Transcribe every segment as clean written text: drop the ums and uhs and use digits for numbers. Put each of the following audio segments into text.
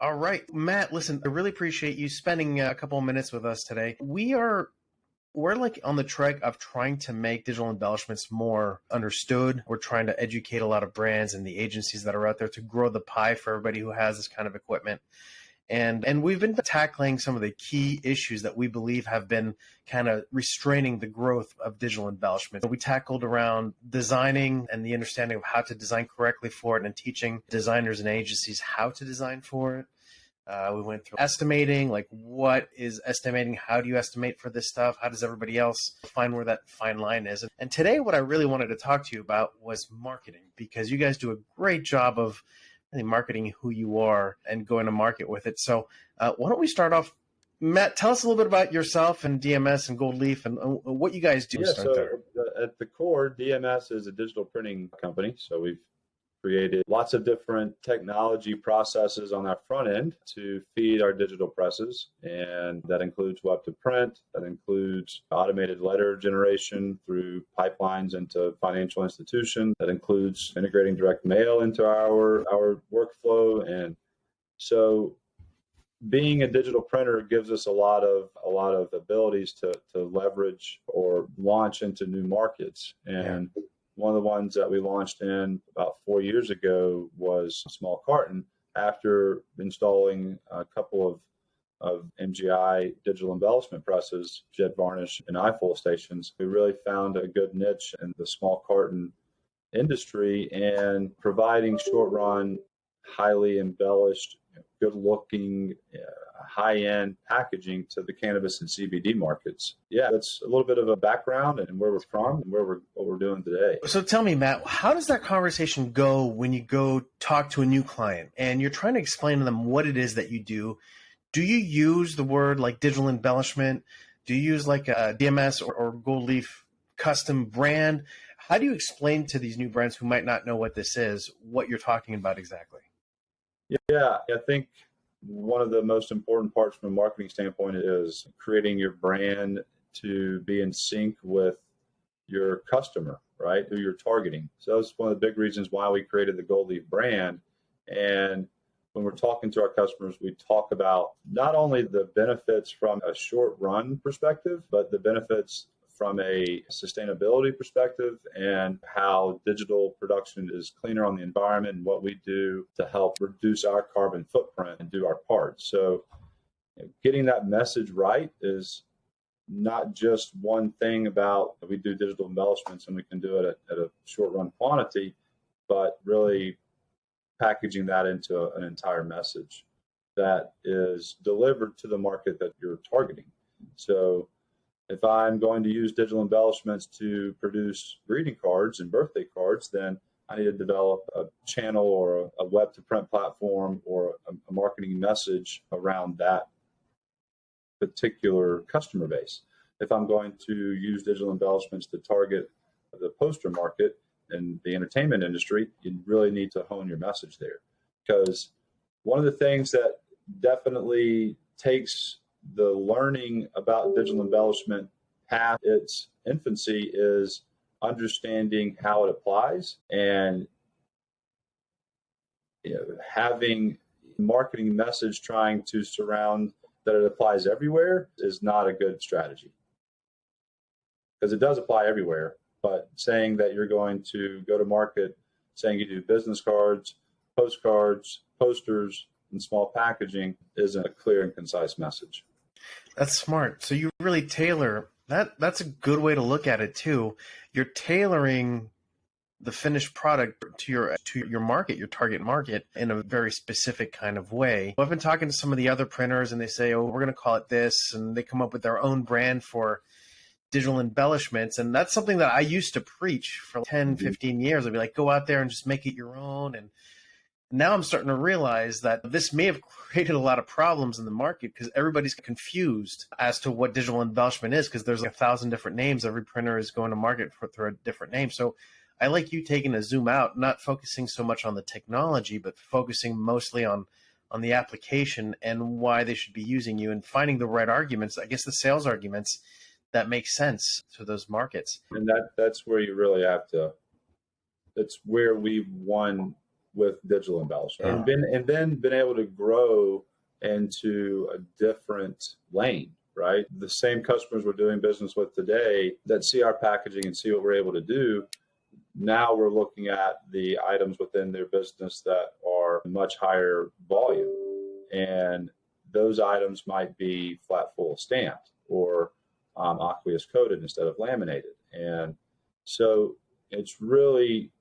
All right, Matt, listen, I really appreciate you spending a couple of minutes with us today. We're like on the track of trying to make digital embellishments more understood. We're trying to educate a lot of brands and the agencies that are out there to grow the pie for everybody who has this kind of equipment. And we've been tackling some of the key issues that we believe have been kind of restraining the growth of digital embellishment. We tackled around designing and the understanding of how to design correctly for it and teaching designers and agencies how to design for it. We went through estimating, like what is estimating? How do you estimate for this stuff? How does everybody else find where that fine line is? And today what I really wanted to talk to you about was marketing, because you guys do a great job of marketing who you are and going to market with it. So why don't we start off, Matt, tell us a little bit about yourself and DMS and Gold Leaf and what you guys do. At the core, DMS is a digital printing company. So we've created lots of different technology processes on that front end to feed our digital presses. And that includes web to print, that includes automated letter generation through pipelines into financial institutions, that includes integrating direct mail into our workflow. And so being a digital printer gives us a lot of abilities to leverage or launch into new markets. And one of the ones that we launched in about 4 years ago was small carton. After installing a couple of MGI digital embellishment presses, jet varnish, and eye-full stations, we really found a good niche in the small carton industry and providing short-run, highly embellished, good-looking, high-end packaging to the cannabis and CBD markets. Yeah, that's a little bit of a background and where we're from and what we're doing today. So tell me, Matt, how does that conversation go when you go talk to a new client and you're trying to explain to them what it is that you do? Do you use the word like digital embellishment? Do you use like a DMS or Gold Leaf custom brand? How do you explain to these new brands who might not know what this is, what you're talking about exactly? Yeah, I think one of the most important parts from a marketing standpoint is creating your brand to be in sync with your customer, right? Who you're targeting. So that's one of the big reasons why we created the Gold Leaf brand. And when we're talking to our customers, we talk about not only the benefits from a short run perspective, but the benefits from a sustainability perspective and how digital production is cleaner on the environment and what we do to help reduce our carbon footprint and do our part. So getting that message right is not just one thing about we do digital embellishments and we can do it at a short run quantity, but really packaging that into an entire message that is delivered to the market that you're targeting. So if I'm going to use digital embellishments to produce greeting cards and birthday cards, then I need to develop a channel or a web to print platform or a marketing message around that particular customer base. If I'm going to use digital embellishments to target the poster market and the entertainment industry, you really need to hone your message there. Because one of the things that definitely takes the learning about digital embellishment past its infancy is understanding how it applies, and having marketing message trying to surround that it applies everywhere is not a good strategy, because it does apply everywhere. But saying that you're going to go to market, saying you do business cards, postcards, posters, and small packaging isn't a clear and concise message. That's smart. So you really tailor that. That's a good way to look at it too. You're tailoring the finished product to your market, your target market, in a very specific kind of way. I've been talking to some of the other printers and they say, oh, we're going to call it this. And they come up with their own brand for digital embellishments. And that's something that I used to preach for 10, 15 years. I'd be like, go out there and just make it your own. And now I'm starting to realize that this may have created a lot of problems in the market because everybody's confused as to what digital embellishment is, because there's like 1,000 different names. Every printer is going to market through a different name. So I like you taking a zoom out, not focusing so much on the technology, but focusing mostly on the application and why they should be using you and finding the right arguments, I guess the sales arguments that make sense to those markets. And that's where you really have to, that's where we've won with digital embellishment, and then been able to grow into a different lane, right? The same customers we're doing business with today that see our packaging and see what we're able to do. Now we're looking at the items within their business that are much higher volume. And those items might be flat full stamped or aqueous coated instead of laminated. And so it's really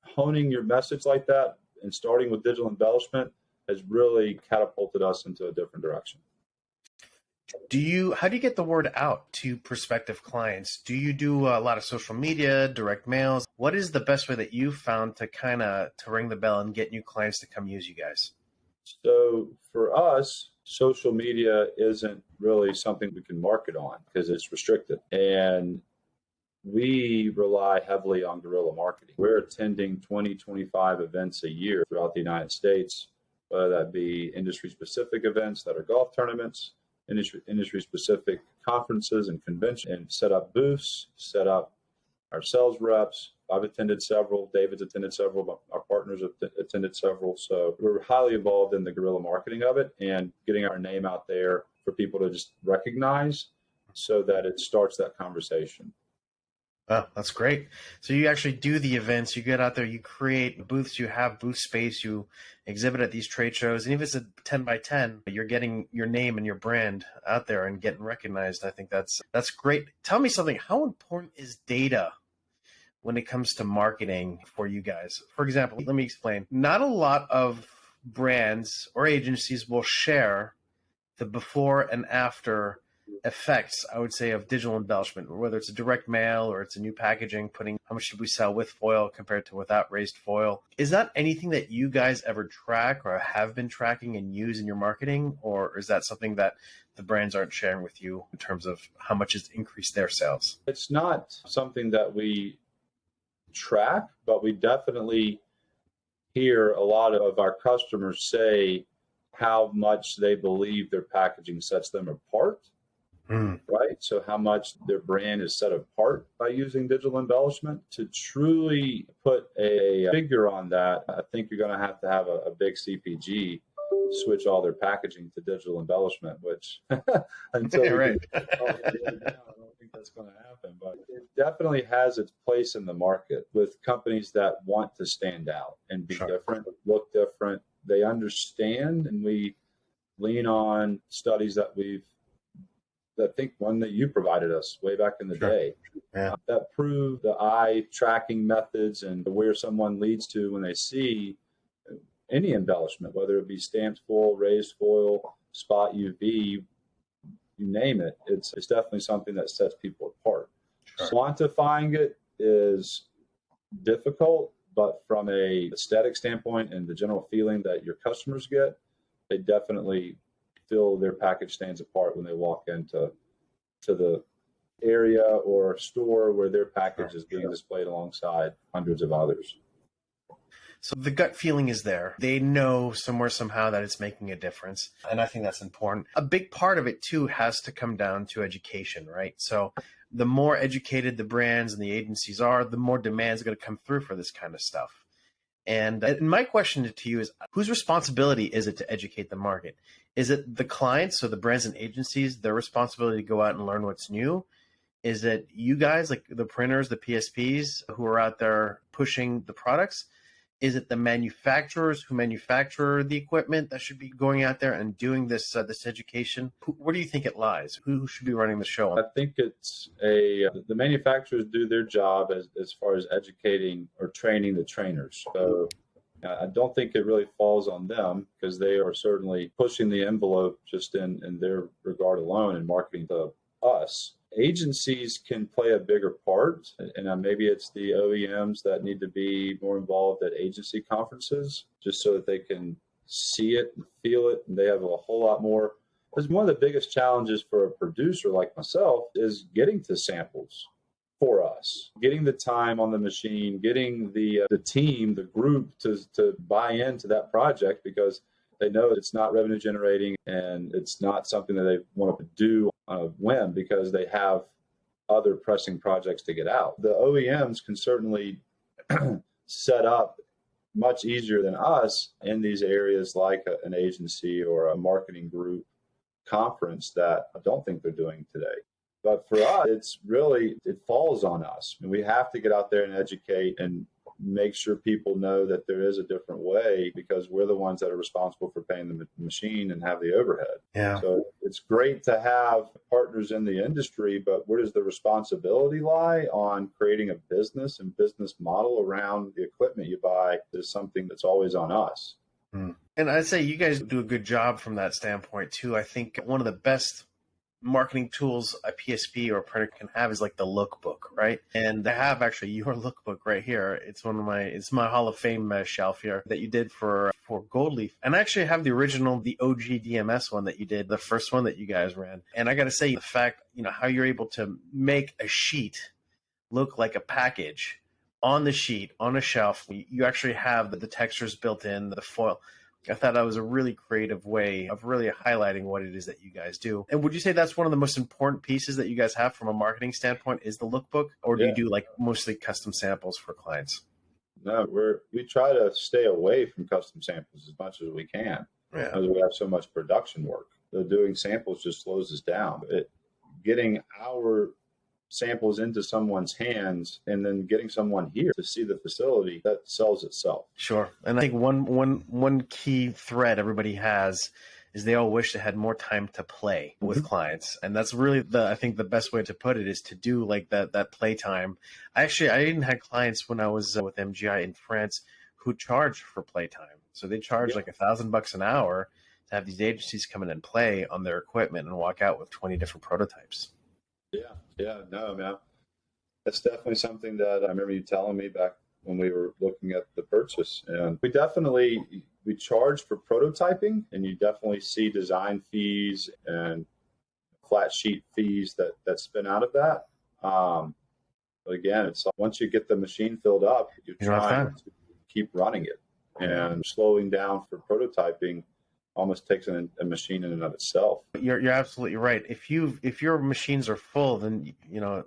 honing your message like that and starting with digital embellishment has really catapulted us into a different direction. How do you get the word out to prospective clients? Do you do a lot of social media, direct mails? What is the best way that you found to to ring the bell and get new clients to come use you guys? So for us, social media isn't really something we can market on because it's restricted. And we rely heavily on guerrilla marketing. We're attending 20, 25 events a year throughout the United States, whether that be industry-specific events that are golf tournaments, industry-specific conferences and conventions, and set up booths, set up our sales reps. I've attended several. David's attended several. Our partners have attended several. So we're highly involved in the guerrilla marketing of it and getting our name out there for people to just recognize so that it starts that conversation. Oh, that's great. So you actually do the events, you get out there, you create booths, you have booth space, you exhibit at these trade shows. And if it's a 10 by 10, you're getting your name and your brand out there and getting recognized. I think that's great. Tell me something. How important is data when it comes to marketing for you guys? For example, let me explain. Not a lot of brands or agencies will share the before and after effects, I would say, of digital embellishment, whether it's a direct mail or it's a new packaging, putting how much should we sell with foil compared to without raised foil. Is that anything that you guys ever track or have been tracking and use in your marketing? Or is that something that the brands aren't sharing with you in terms of how much it's increased their sales? It's not something that we track, but we definitely hear a lot of our customers say how much they believe their packaging sets them apart. Right? So how much their brand is set apart by using digital embellishment. To truly put a figure on that, I think you're going to have a big CPG switch all their packaging to digital embellishment, which until right. I don't think that's going to happen. But it definitely has its place in the market with companies that want to stand out and be different, look different. They understand, and we lean on studies that I think one that you provided us way back in the day that prove the eye tracking methods and where someone leads to when they see any embellishment, whether it be stamped foil, raised foil, spot UV, you name it. It's definitely something that sets people apart. Quantifying it is difficult, but from a aesthetic standpoint and the general feeling that your customers get, they definitely feel their package stands apart when they walk into the area or store where their package is being displayed alongside hundreds of others. So the gut feeling is there. They know somewhere, somehow that it's making a difference. And I think that's important. A big part of it, too, has to come down to education, right? So the more educated the brands and the agencies are, the more demand is going to come through for this kind of stuff. And my question to you is, whose responsibility is it to educate the market? Is it the clients, so the brands and agencies, their responsibility to go out and learn what's new? Is it you guys, like the printers, the PSPs, who are out there pushing the products? Is it the manufacturers who manufacture the equipment that should be going out there and doing this education? Where do you think it lies? Who should be running the show? I think it's the manufacturers do their job as far as educating or training the trainers. So I don't think it really falls on them because they are certainly pushing the envelope just in their regard alone and marketing to us. Agencies can play a bigger part, and maybe it's the OEMs that need to be more involved at agency conferences just so that they can see it and feel it, and they have a whole lot more. Because one of the biggest challenges for a producer like myself is getting to samples for us, getting the time on the machine, getting the team, the group to buy into that project because they know it's not revenue generating and it's not something that they want to do on a whim because they have other pressing projects to get out. The OEMs can certainly set up much easier than us in these areas like an agency or a marketing group conference that I don't think they're doing today. But for us, it's really, it falls on us. And we have to get out there and educate and make sure people know that there is a different way, because we're the ones that are responsible for paying the machine and have the overhead. Yeah. So it's great to have partners in the industry, but where does the responsibility lie on creating a business and business model around the equipment you buy is something that's always on us. And I'd say you guys do a good job from that standpoint too. I think one of the best marketing tools a PSP or a printer can have is like the Lookbook, right? And I have actually your Lookbook right here. It's it's my Hall of Fame shelf here that you did for Gold Leaf. And I actually have the original, the OG DMS one that you did, the first one that you guys ran. And I got to say, the fact, how you're able to make a sheet look like a package on the sheet, on a shelf. You actually have the textures built in, the foil. I thought that was a really creative way of really highlighting what it is that you guys do. And would you say that's one of the most important pieces that you guys have from a marketing standpoint is the Lookbook? Or do you do like mostly custom samples for clients? No, we try to stay away from custom samples as much as we can, because we have so much production work. So doing samples just slows us down. Getting our samples into someone's hands and then getting someone here to see the facility, that sells itself. Sure. And I think one key thread everybody has is they all wish they had more time to play with clients. And that's really I think the best way to put it is to do like that playtime. I even had clients when I was with MGI in France who charged for playtime. So they charge like $1,000 an hour to have these agencies come in and play on their equipment and walk out with 20 different prototypes. No, man. That's definitely something that I remember you telling me back when we were looking at the purchase. And we charge for prototyping, and you definitely see design fees and flat sheet fees that spin out of that. But again, it's once you get the machine filled up, you're trying to keep running it, and slowing down for prototyping almost takes a machine in and of itself. You're absolutely right. If your machines are full, then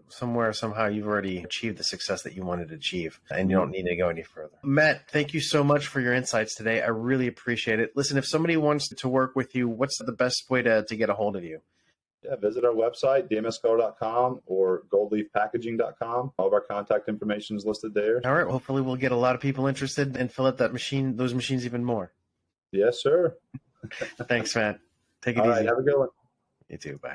somehow you've already achieved the success that you wanted to achieve, and you don't need to go any further. Matt, thank you so much for your insights today. I really appreciate it. Listen, if somebody wants to work with you, what's the best way to get a hold of you? Yeah, visit our website, dmscolor.com or goldleafpackaging.com. All of our contact information is listed there. All right. Hopefully we'll get a lot of people interested and fill up those machines even more. Yes, sir. Thanks, Matt. Take it easy. All right, have a good one. You too. Bye.